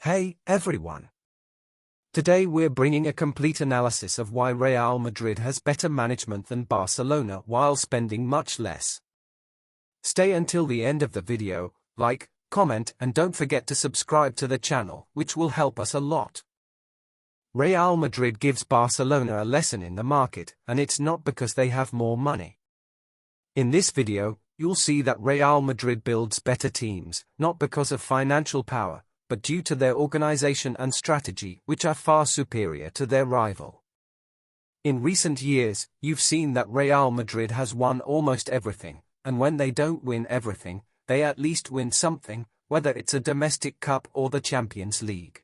Hey, everyone! Today we're bringing a complete analysis of why Real Madrid has better management than Barcelona while spending much less. Stay until the end of the video, like, comment and don't forget to subscribe to the channel, which will help us a lot. Real Madrid gives Barcelona a lesson in the market, and it's not because they have more money. In this video, you'll see that Real Madrid builds better teams, not because of financial power, but due to their organization and strategy, which are far superior to their rival. In recent years, you've seen that Real Madrid has won almost everything, and when they don't win everything, they at least win something, whether it's a domestic cup or the Champions League.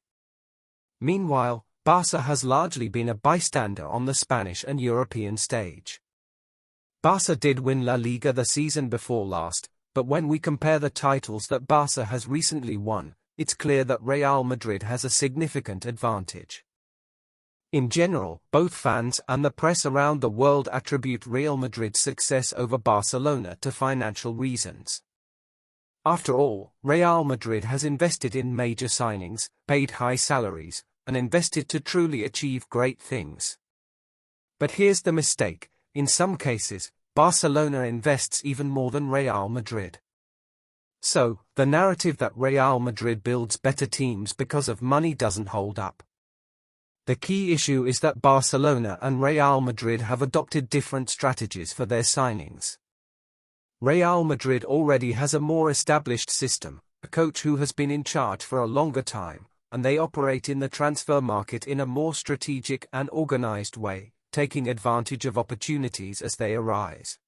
Meanwhile, Barca has largely been a bystander on the Spanish and European stage. Barca did win La Liga the season before last, but when we compare the titles that Barca has recently won, it's clear that Real Madrid has a significant advantage. In general, both fans and the press around the world attribute Real Madrid's success over Barcelona to financial reasons. After all, Real Madrid has invested in major signings, paid high salaries, and invested to truly achieve great things. But here's the mistake: in some cases, Barcelona invests even more than Real Madrid. So, the narrative that Real Madrid builds better teams because of money doesn't hold up. The key issue is that Barcelona and Real Madrid have adopted different strategies for their signings. Real Madrid already has a more established system, a coach who has been in charge for a longer time, and they operate in the transfer market in a more strategic and organized way, taking advantage of opportunities as they arise.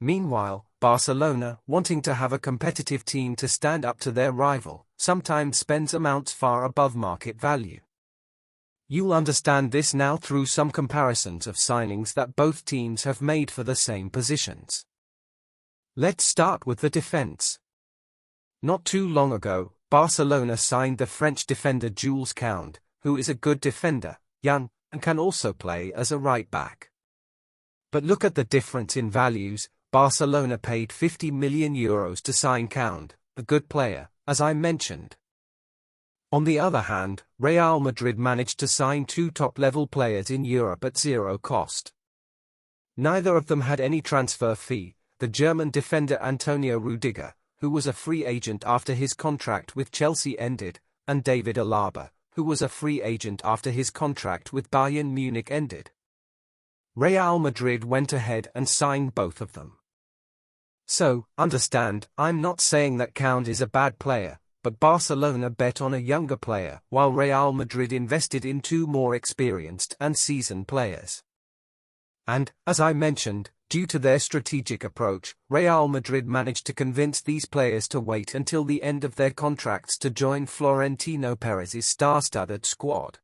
Meanwhile, Barcelona, wanting to have a competitive team to stand up to their rival, sometimes spends amounts far above market value. You'll understand this now through some comparisons of signings that both teams have made for the same positions. Let's start with the defense. Not too long ago, Barcelona signed the French defender Jules Koundé, who is a good defender, young, and can also play as a right-back. But look at the difference in values. Barcelona paid €50 million to sign Koundé, a good player, as I mentioned. On the other hand, Real Madrid managed to sign two top-level players in Europe at zero cost. Neither of them had any transfer fee: the German defender Antonio Rüdiger, who was a free agent after his contract with Chelsea ended, and David Alaba, who was a free agent after his contract with Bayern Munich ended. Real Madrid went ahead and signed both of them. So, understand, I'm not saying that Koundé is a bad player, but Barcelona bet on a younger player, while Real Madrid invested in two more experienced and seasoned players. And, as I mentioned, due to their strategic approach, Real Madrid managed to convince these players to wait until the end of their contracts to join Florentino Perez's star-studded squad.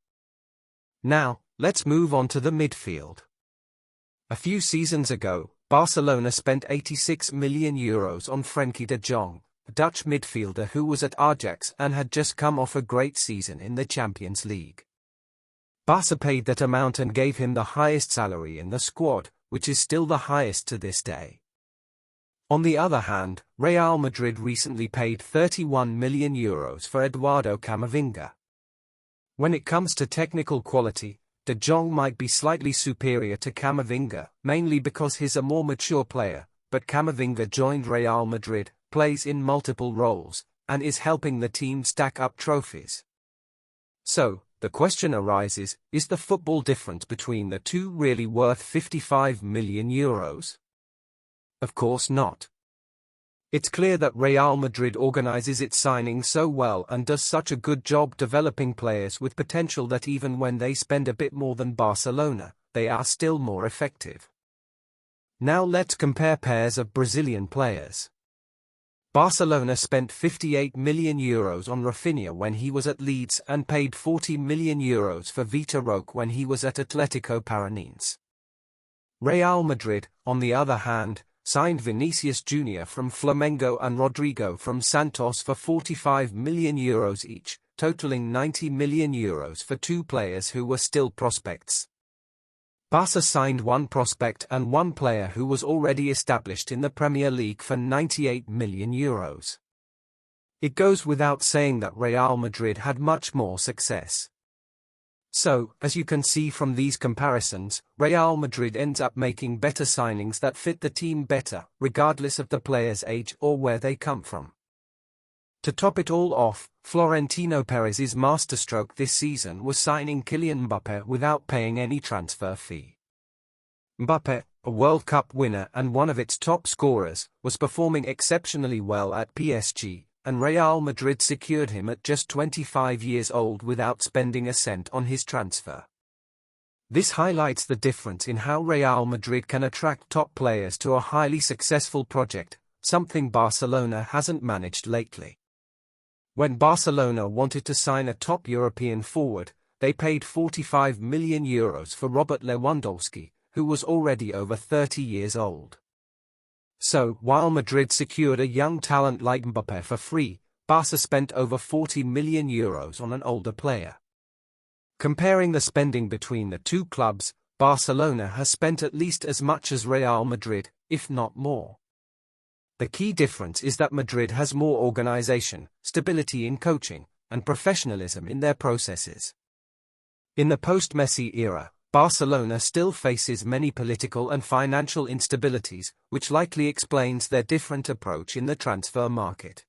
Now, let's move on to the midfield. A few seasons ago, Barcelona spent €86 million on Frenkie de Jong, a Dutch midfielder who was at Ajax and had just come off a great season in the Champions League. Barca paid that amount and gave him the highest salary in the squad, which is still the highest to this day. On the other hand, Real Madrid recently paid €31 million for Eduardo Camavinga. When it comes to technical quality, De Jong might be slightly superior to Camavinga, mainly because he's a more mature player, but Camavinga joined Real Madrid, plays in multiple roles, and is helping the team stack up trophies. So, the question arises, is the football difference between the two really worth €55 million? Of course not. It's clear that Real Madrid organizes its signings so well and does such a good job developing players with potential that even when they spend a bit more than Barcelona, they are still more effective. Now let's compare pairs of Brazilian players. Barcelona spent €58 million on Rafinha when he was at Leeds and paid €40 million for Vitor Roque when he was at Atlético Paranaense. Real Madrid, on the other hand, signed Vinicius Jr. from Flamengo and Rodrigo from Santos for €45 million each, totaling €90 million for two players who were still prospects. Barca signed one prospect and one player who was already established in the Premier League for €98 million. It goes without saying that Real Madrid had much more success. So, as you can see from these comparisons, Real Madrid ends up making better signings that fit the team better, regardless of the player's age or where they come from. To top it all off, Florentino Perez's masterstroke this season was signing Kylian Mbappé without paying any transfer fee. Mbappé, a World Cup winner and one of its top scorers, was performing exceptionally well at PSG, and Real Madrid secured him at just 25 years old without spending a cent on his transfer. This highlights the difference in how Real Madrid can attract top players to a highly successful project, something Barcelona hasn't managed lately. When Barcelona wanted to sign a top European forward, they paid €45 million for Robert Lewandowski, who was already over 30 years old. So, while Madrid secured a young talent like Mbappé for free, Barca spent over €40 million on an older player. Comparing the spending between the two clubs, Barcelona has spent at least as much as Real Madrid, if not more. The key difference is that Madrid has more organization, stability in coaching, and professionalism in their processes. In the post-Messi era, Barcelona still faces many political and financial instabilities, which likely explains their different approach in the transfer market.